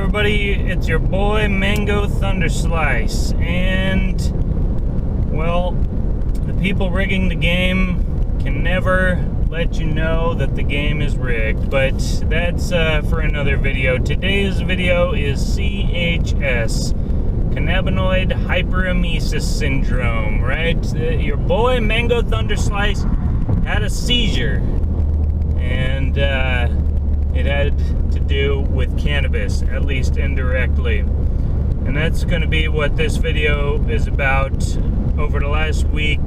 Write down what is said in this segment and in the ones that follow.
everybody, it's your boy Mango Thunder Slice, and well, the people rigging the game can never let you know that the game is rigged, but that's for another video. Today's video is CHS, Cannabinoid Hyperemesis Syndrome, right? Your boy Mango Thunder Slice had a seizure, and it had to do with cannabis, at least indirectly. And that's going to be what this video is about. Over the last week,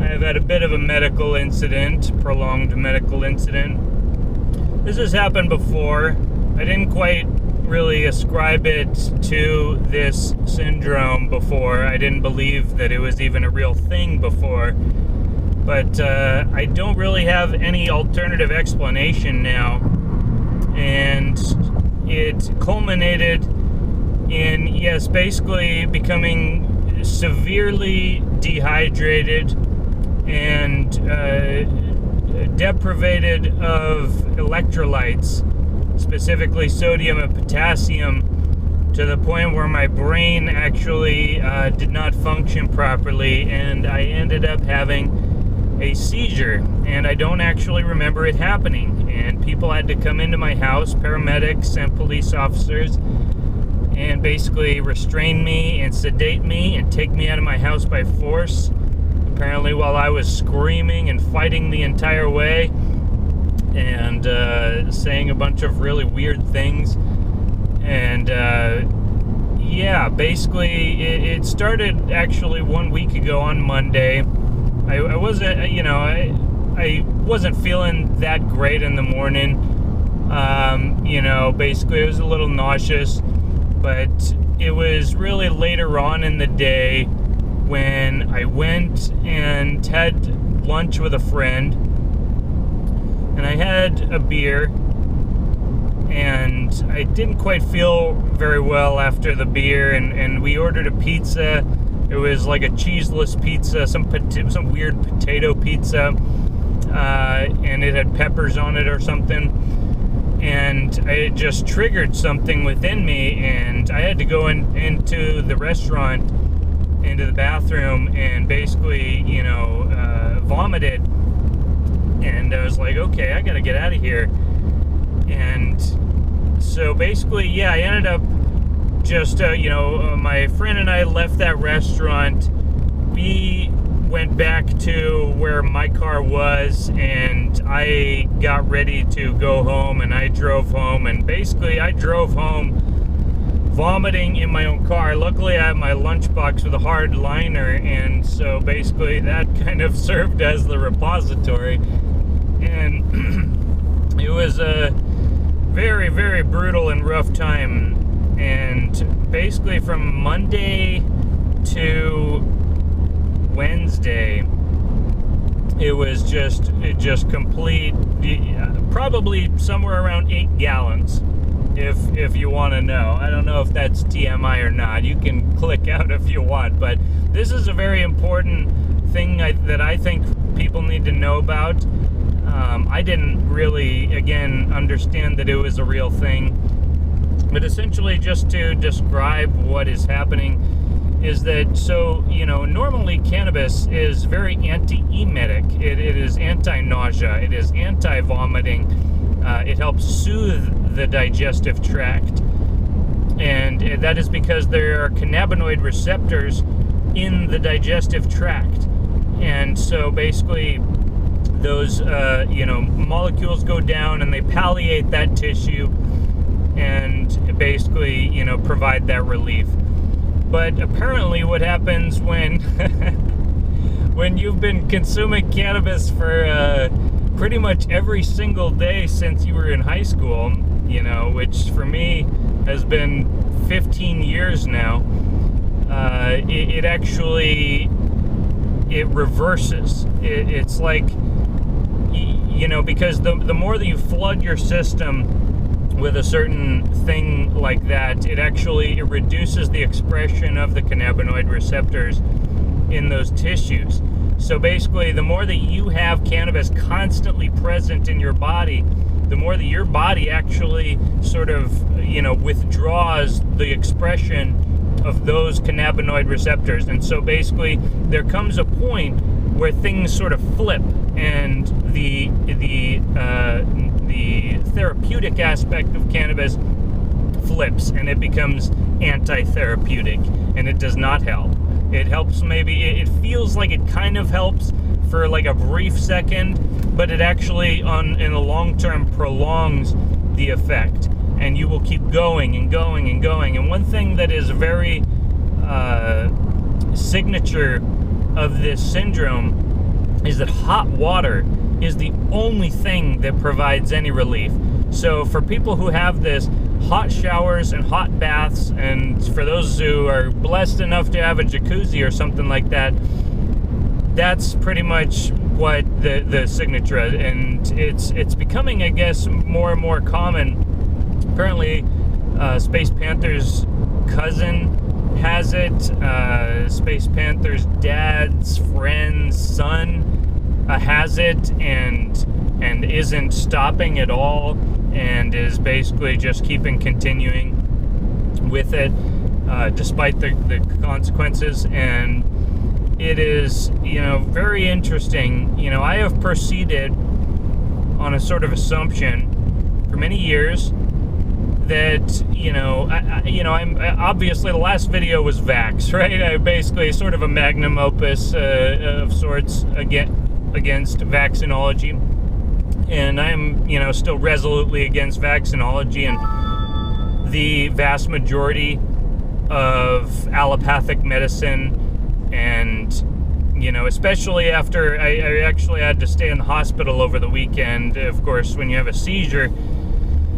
I have had a bit of a medical incident, prolonged medical incident. This has happened before. I didn't quite really ascribe it to this syndrome before. I didn't believe that it was even a real thing before. But I don't really have any alternative explanation now. And it culminated in, yes, basically becoming severely dehydrated and deprivated of electrolytes, specifically sodium and potassium, to the point where my brain actually did not function properly, and I ended up having a seizure, and I don't actually remember it happening. And people had to come into my house, paramedics and police officers, and basically restrain me and sedate me and take me out of my house by force, apparently while I was screaming and fighting the entire way and saying a bunch of really weird things. And yeah, basically it started actually 1 week ago on Monday. I wasn't, I wasn't feeling that great in the morning. Basically it was a little nauseous, but it was really later on in the day when I went and had lunch with a friend, and I had a beer, and I didn't quite feel very well after the beer, and we ordered a pizza. It was like a cheeseless pizza, some weird potato pizza, and it had peppers on it or something. And it just triggered something within me, and I had to go into the restaurant, into the bathroom, and basically, vomited. And I was like, okay, I gotta get out of here. And so basically, yeah, I ended up just, my friend and I left that restaurant. We went back to where my car was, and I got ready to go home, and I drove home, and basically I drove home vomiting in my own car. Luckily I had my lunchbox with a hard liner, and so basically that kind of served as the repository. And it was a very, very brutal and rough time. And basically from Monday to Wednesday, it was just complete, probably somewhere around 8 gallons, if you want to know. I don't know if that's TMI or not. You can click out if you want, but this is a very important thing that I think people need to know about. I didn't really, again, understand that it was a real thing. But essentially, just to describe what is happening, is that, so, normally cannabis is very anti-emetic. It is anti-nausea. It is anti-vomiting. It helps soothe the digestive tract. And that is because there are cannabinoid receptors in the digestive tract. And so basically, those, molecules go down and they palliate that tissue and basically, provide that relief. But apparently what happens when when you've been consuming cannabis for pretty much every single day since you were in high school, which for me has been 15 years now, it actually, it reverses. It's like, because the more that you flood your system with a certain thing like that, it reduces the expression of the cannabinoid receptors in those tissues. So basically, the more that you have cannabis constantly present in your body, the more that your body actually sort of, withdraws the expression of those cannabinoid receptors. And so basically there comes a point where things sort of flip, and the therapeutic aspect of cannabis flips, and it becomes anti-therapeutic, and it does not help. It helps, maybe it feels like it kind of helps for like a brief second, but it actually in the long term prolongs the effect, and you will keep going and going and going. And one thing that is very signature of this syndrome is that hot water is the only thing that provides any relief. So for people who have this, hot showers and hot baths, and for those who are blessed enough to have a jacuzzi or something like that, that's pretty much what the signature is. And it's becoming, I guess, more and more common. Apparently, Space Panther's cousin has it. Space Panther's dad's friend's son has it, and isn't stopping at all, and is basically just continuing with it despite the consequences. And it is, very interesting. I have proceeded on a sort of assumption for many years that, I'm obviously, the last video was Vax, right? I basically sort of a magnum opus of sorts against vaccinology, and I'm, still resolutely against vaccinology and the vast majority of allopathic medicine. And, especially after I actually had to stay in the hospital over the weekend. Of course, when you have a seizure,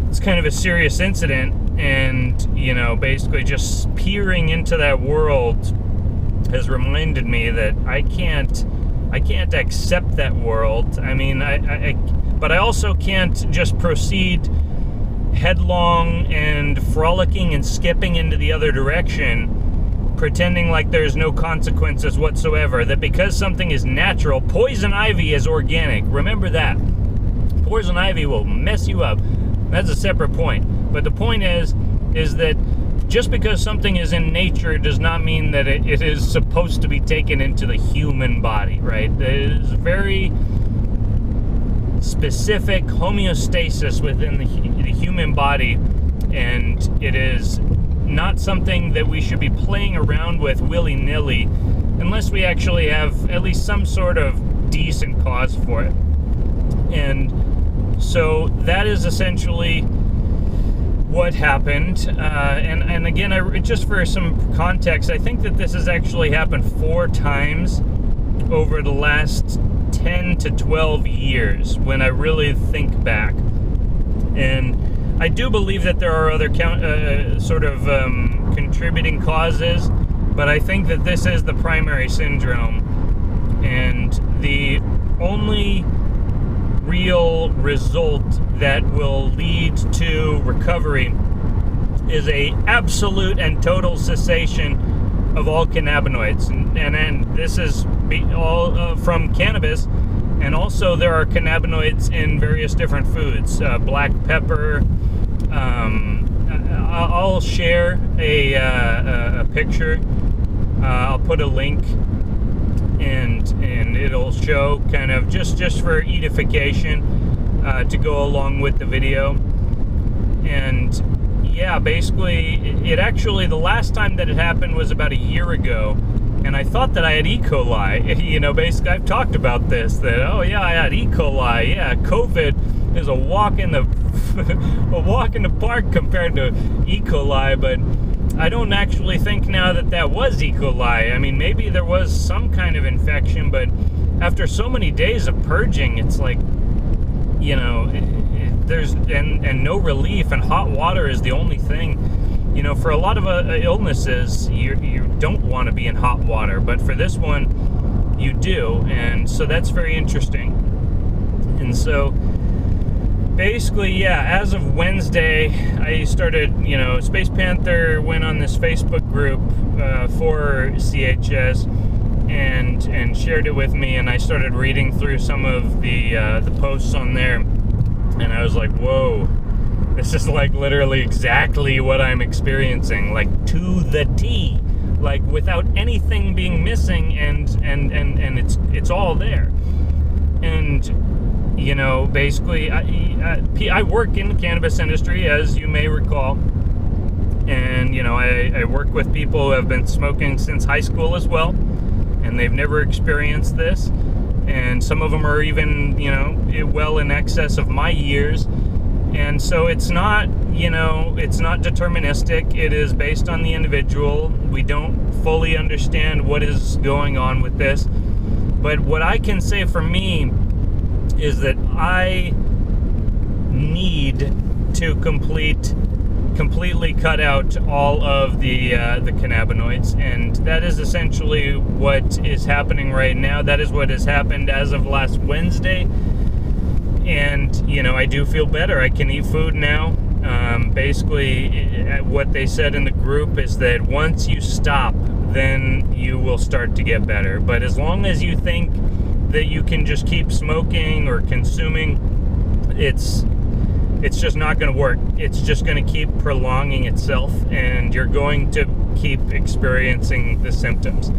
it's kind of a serious incident, and, basically just peering into that world has reminded me that I can't accept that world. I mean, but I also can't just proceed headlong and frolicking and skipping into the other direction, pretending like there's no consequences whatsoever, that because something is natural, poison ivy is organic. Remember that. Poison ivy will mess you up. That's a separate point. But the point is that just because something is in nature does not mean that it is supposed to be taken into the human body, right? There is very specific homeostasis within the human body, and it is not something that we should be playing around with willy-nilly unless we actually have at least some sort of decent cause for it. And so that is essentially what happened. And again, just for some context, I think that this has actually happened 4 times over the last 10 to 12 years when I really think back. And I do believe that there are other contributing causes, but I think that this is the primary syndrome, and the only real result that will lead to recovery is a absolute and total cessation of all cannabinoids, and this is all from cannabis. And also there are cannabinoids in various different foods, black pepper. I'll share a picture. I'll put a link, and it'll show kind of just for edification to go along with the video. And yeah, basically, it actually, the last time that it happened was about a year ago. And I thought that I had E. coli. Basically, I've talked about this, that, oh yeah, I had E. coli. Yeah, COVID is a walk in the park compared to E. coli, but I don't actually think now that was E. coli. I mean, maybe there was some kind of infection, but after so many days of purging, it's like, there's no relief, and hot water is the only thing. For a lot of illnesses, you don't want to be in hot water, but for this one, you do, and so that's very interesting. And so, basically, yeah, as of Wednesday, I started, Space Panther went on this Facebook group for CHS and shared it with me, and I started reading through some of the posts on there. And I was like, whoa, this is like literally exactly what I'm experiencing, like to the T, like without anything being missing, and it's all there. And you know, basically, I work in the cannabis industry, as you may recall, and you know, I work with people who have been smoking since high school as well, and they've never experienced this. And some of them are even, you know, well in excess of my years. And so it's not, you know, it's not deterministic. It is based on the individual. We don't fully understand what is going on with this. But what I can say for me is that I need to completely cut out all of the cannabinoids, and that is essentially what is happening right now. That is what has happened as of last Wednesday, and you know, I do feel better. I can eat food now. Basically, what they said in the group is that once you stop, then you will start to get better. But as long as you think that you can just keep smoking or consuming, it's just not going to work. It's just going to keep prolonging itself, and you're going to keep experiencing the symptoms.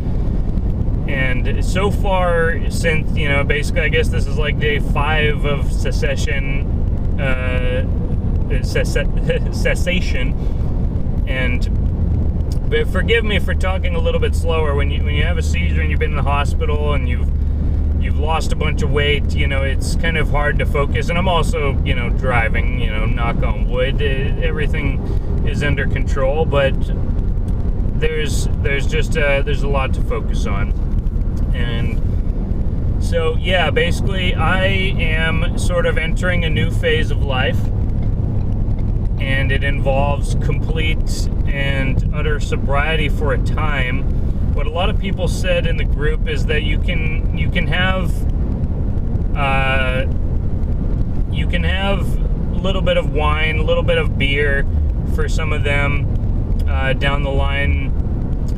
And so far, since, you know, basically, I guess this is like day 5 of cessation, and forgive me for talking a little bit slower. When you have a seizure and you've been in the hospital and you've lost a bunch of weight, you know, it's kind of hard to focus. And I'm also, you know, driving, you know, knock on wood, everything is under control, but there's a lot to focus on. And so, yeah, basically I am sort of entering a new phase of life, and it involves complete and utter sobriety for a time. What a lot of people said in the group is that you can have a little bit of wine, a little bit of beer for some of them down the line.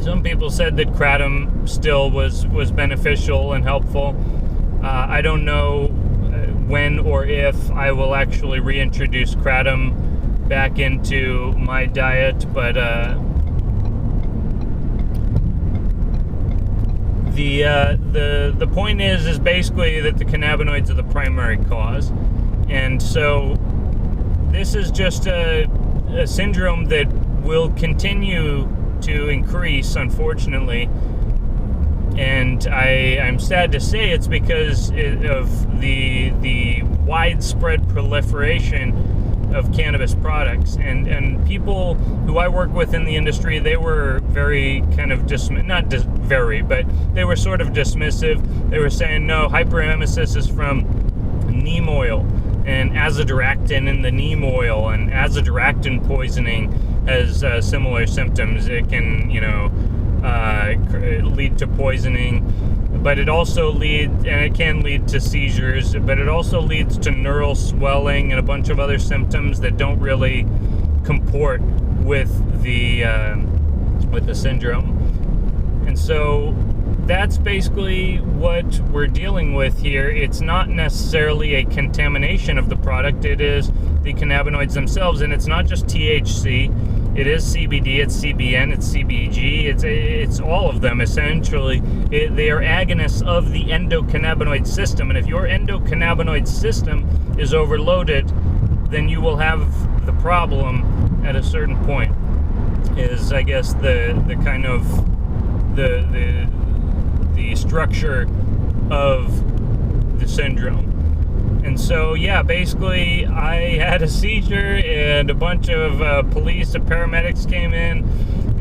Some people said that kratom still was beneficial and helpful. I don't know when or if I will actually reintroduce kratom back into my diet, but the point is basically that the cannabinoids are the primary cause, and so this is just a syndrome that will continue to increase, unfortunately. And I'm sad to say it's because of the widespread proliferation of cannabis products, and people who I work with in the industry, they were very kind of but they were sort of dismissive. They were saying, no, hyperemesis is from neem oil and azadirachtin in the neem oil, and azadirachtin poisoning has similar symptoms. It can, you know, lead to poisoning, but it also can lead to seizures, but it also leads to neural swelling and a bunch of other symptoms that don't really comport with the syndrome. And so that's basically what we're dealing with here. It's not necessarily a contamination of the product, it is the cannabinoids themselves, and it's not just THC. It is CBD, it's CBN, it's CBG, it's all of them essentially. They are agonists of the endocannabinoid system, and if your endocannabinoid system is overloaded, then you will have the problem at a certain point. Is, I guess, the kind of the structure of the syndrome. And so, yeah, basically, I had a seizure, and a bunch of police and paramedics came in,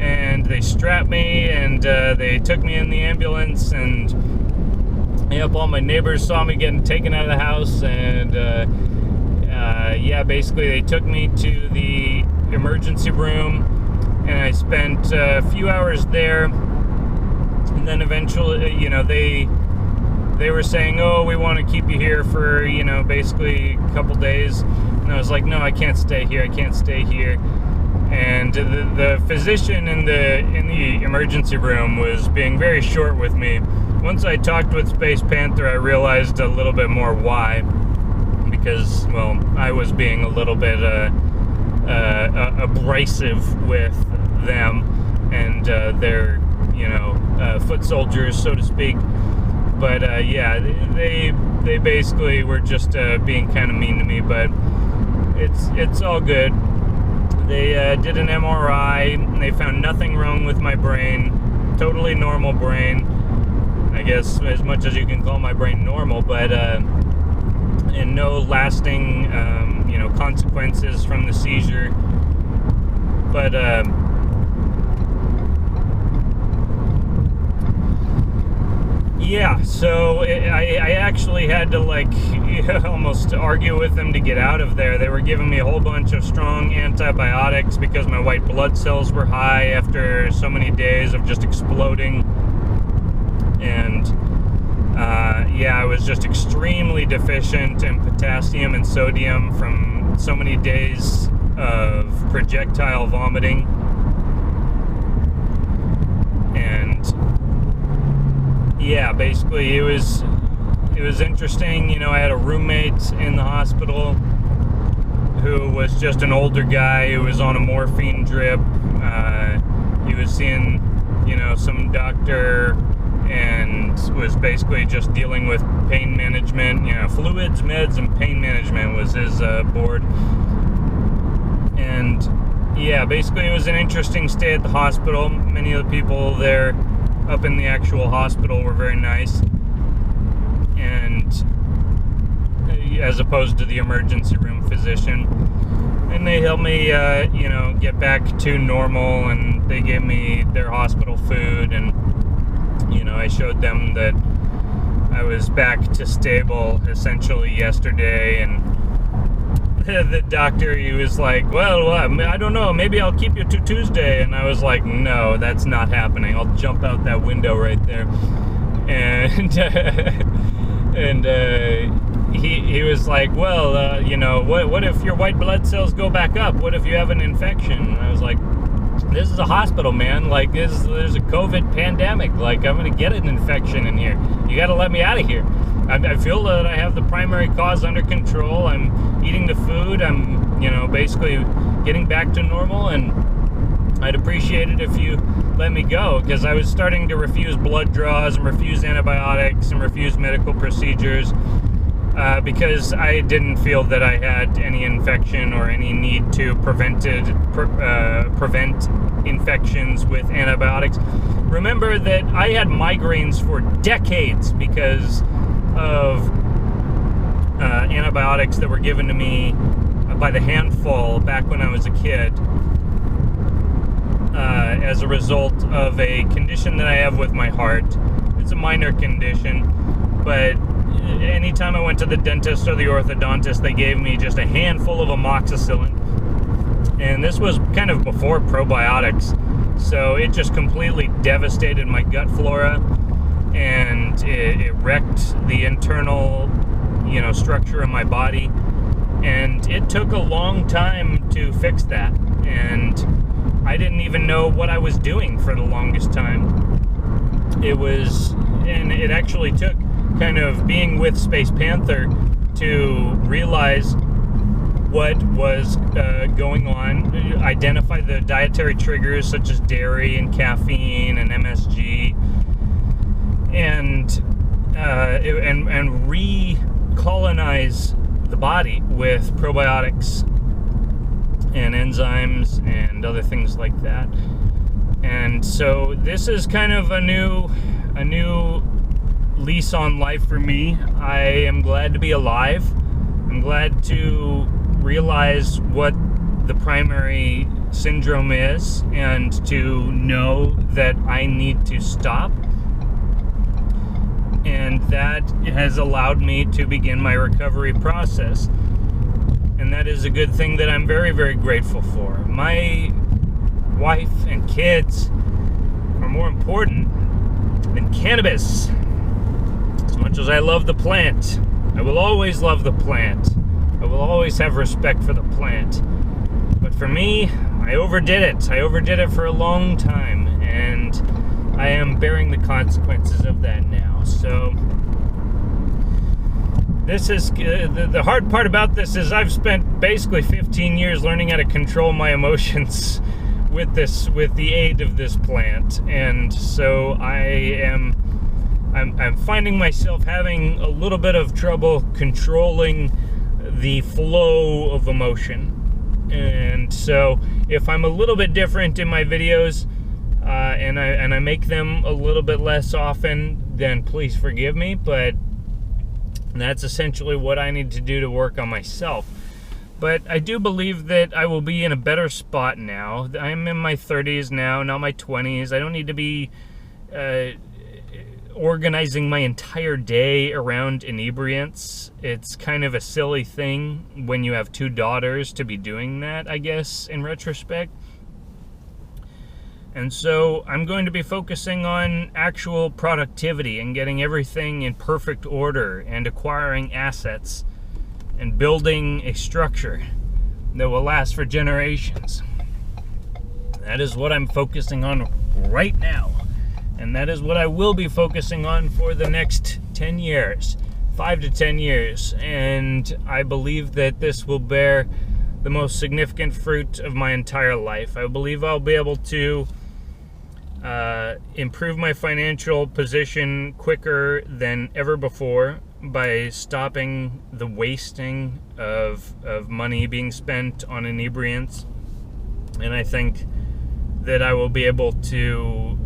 and they strapped me, and they took me in the ambulance, and yep, all my neighbors saw me getting taken out of the house, and yeah, basically, they took me to the emergency room, and I spent a few hours there, and then eventually, you know, they were saying, oh, we want to keep you here for, you know, basically a couple days. And I was like, no, I can't stay here. I can't stay here. And the physician in the emergency room was being very short with me. Once I talked with Space Panther, I realized a little bit more why. because, well, I was being a little bit abrasive with them and their, foot soldiers, so to speak. But yeah, they basically were just being kind of mean to me. But it's all good. They did an MRI, and they found nothing wrong with my brain. Totally normal brain, I guess, as much as you can call my brain normal, but and no lasting, consequences from the seizure. But yeah, so I actually had to almost argue with them to get out of there. They were giving me a whole bunch of strong antibiotics because my white blood cells were high after so many days of just exploding. And I was just extremely deficient in potassium and sodium from so many days of projectile vomiting. And yeah, basically it was interesting. I had a roommate in the hospital who was just an older guy who was on a morphine drip. He was seeing, some doctor and was basically just dealing with pain management. Fluids, meds, and pain management was his board. And yeah, basically it was an interesting stay at the hospital. Many of the people there up in the actual hospital were very nice, and as opposed to the emergency room physician. And they helped me, get back to normal, and they gave me their hospital food, and, I showed them that I was back to stable essentially yesterday, and the doctor, he was like, well, I don't know, maybe I'll keep you to Tuesday. And I was like, no, that's not happening. I'll jump out that window right there. And he was like, well, what if your white blood cells go back up? What if you have an infection? And I was like, this is a hospital, man. There's a COVID pandemic. I'm going to get an infection in here. You got to let me out of here. I feel that I have the primary cause under control. I'm eating the food. I'm, basically getting back to normal, and I'd appreciate it if you let me go, because I was starting to refuse blood draws and refuse antibiotics and refuse medical procedures because I didn't feel that I had any infection or any need to prevent infections with antibiotics. Remember that I had migraines for decades because of antibiotics that were given to me by the handful back when I was a kid, as a result of a condition that I have with my heart. It's a minor condition, but anytime I went to the dentist or the orthodontist, they gave me just a handful of amoxicillin. And this was kind of before probiotics, so it just completely devastated my gut flora, and it wrecked the internal, structure of my body. And it took a long time to fix that, and I didn't even know what I was doing for the longest time. It actually took kind of being with Space Panther to realize what was going on, identify the dietary triggers such as dairy and caffeine and MSG, and recolonize the body with probiotics and enzymes and other things like that. And so this is kind of a new lease on life for me. I am glad to be alive. I'm glad to realize what the primary syndrome is, and to know that I need to stop. And that has allowed me to begin my recovery process. And that is a good thing that I'm very, very grateful for. My wife and kids are more important than cannabis. As much as I love the plant, I will always love the plant. I will always have respect for the plant. But for me, I overdid it. I overdid it for a long time, and I am bearing the consequences of that now. So this is the hard part about this is I've spent basically 15 years learning how to control my emotions with the aid of this plant, and so I'm finding myself having a little bit of trouble controlling the flow of emotion. And so if I'm a little bit different in my videos, and I make them a little bit less often, then please forgive me, but that's essentially what I need to do to work on myself. But I do believe that I will be in a better spot now. I'm in my 30s now, not my 20s. I don't need to be organizing my entire day around inebriants. It's kind of a silly thing when you have 2 daughters to be doing that, I guess, in retrospect. And so I'm going to be focusing on actual productivity and getting everything in perfect order and acquiring assets and building a structure that will last for generations. That is what I'm focusing on right now. And that is what I will be focusing on for the next 10 years, 5 to 10 years. And I believe that this will bear the most significant fruit of my entire life. I believe I'll be able to improve my financial position quicker than ever before by stopping the wasting of money being spent on inebriants. And I think that I will be able to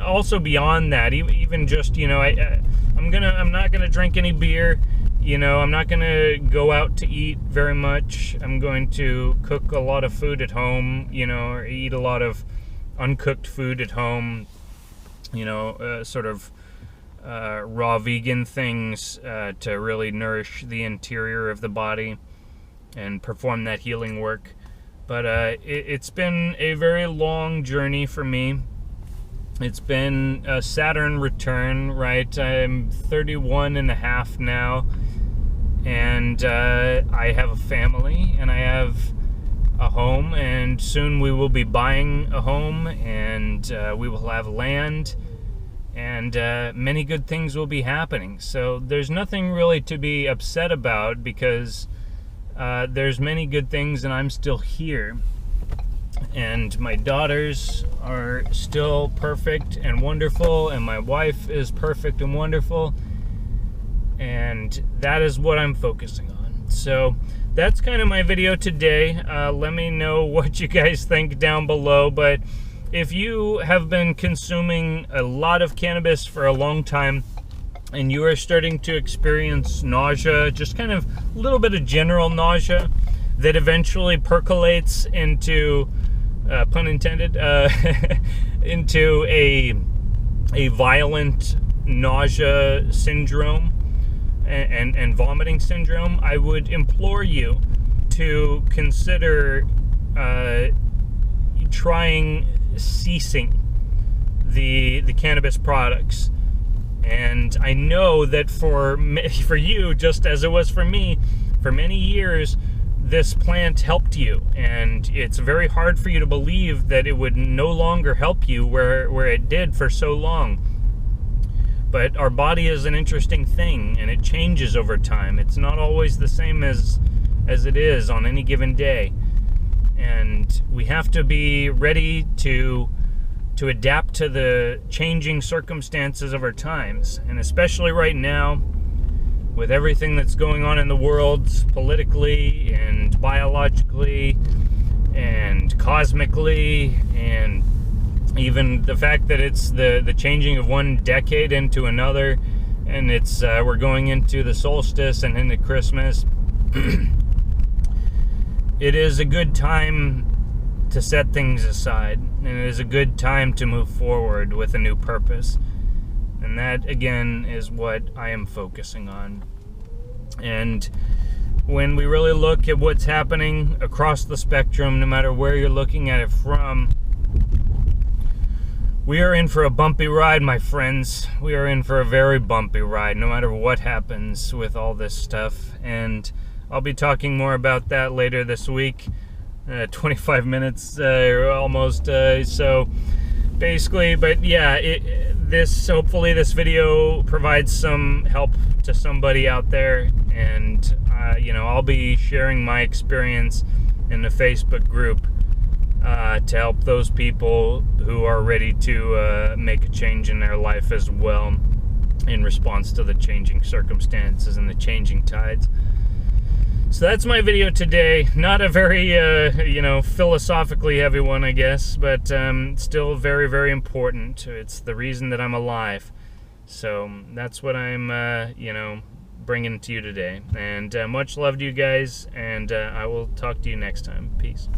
also beyond that, even just, I'm not gonna drink any beer. I'm not gonna go out to eat very much. I'm going to cook a lot of food at home, or eat a lot of uncooked food at home, sort of raw vegan things to really nourish the interior of the body and perform that healing work. But it's been a very long journey for me. It's been a Saturn return, right? I'm 31 and a half now, and I have a family, and I have a home, and soon we will be buying a home, and we will have land, and many good things will be happening. So there's nothing really to be upset about, because there's many good things, and I'm still here, and my daughters are still perfect and wonderful, and my wife is perfect and wonderful, and that is what I'm focusing on. So that's kind of my video today. Let me know what you guys think down below. But if you have been consuming a lot of cannabis for a long time and you are starting to experience nausea, just kind of a little bit of general nausea that eventually percolates into, pun intended, into a violent nausea syndrome, and vomiting syndrome, I would implore you to consider trying ceasing the cannabis products. And I know that for you, just as it was for me, for many years, this plant helped you, and it's very hard for you to believe that it would no longer help you where it did for so long. But our body is an interesting thing, and it changes over time. It's not always the same as it is on any given day. And we have to be ready to adapt to the changing circumstances of our times. And especially right now, with everything that's going on in the world, politically and biologically and cosmically, and even the fact that it's the changing of one decade into another, and it's we're going into the solstice and into Christmas. It is a good time to set things aside, and it is a good time to move forward with a new purpose. And that, again, is what I am focusing on. And when we really look at what's happening across the spectrum, no matter where you're looking at it from, we are in for a bumpy ride, my friends. We are in for a very bumpy ride, no matter what happens with all this stuff. And I'll be talking more about that later this week. 25 minutes almost. So basically, but yeah, hopefully this video provides some help to somebody out there, and I'll be sharing my experience in the Facebook group to help those people who are ready to make a change in their life as well, in response to the changing circumstances and the changing tides. So that's my video today. Not a very, philosophically heavy one, I guess, but still very, very important. It's the reason that I'm alive. So that's what I'm, bringing to you today. And much love to you guys, and I will talk to you next time. Peace.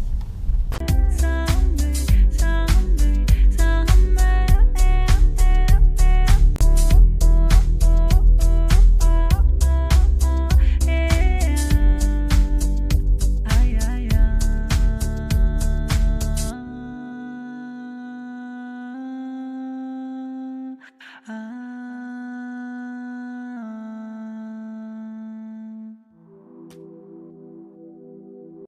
Ah.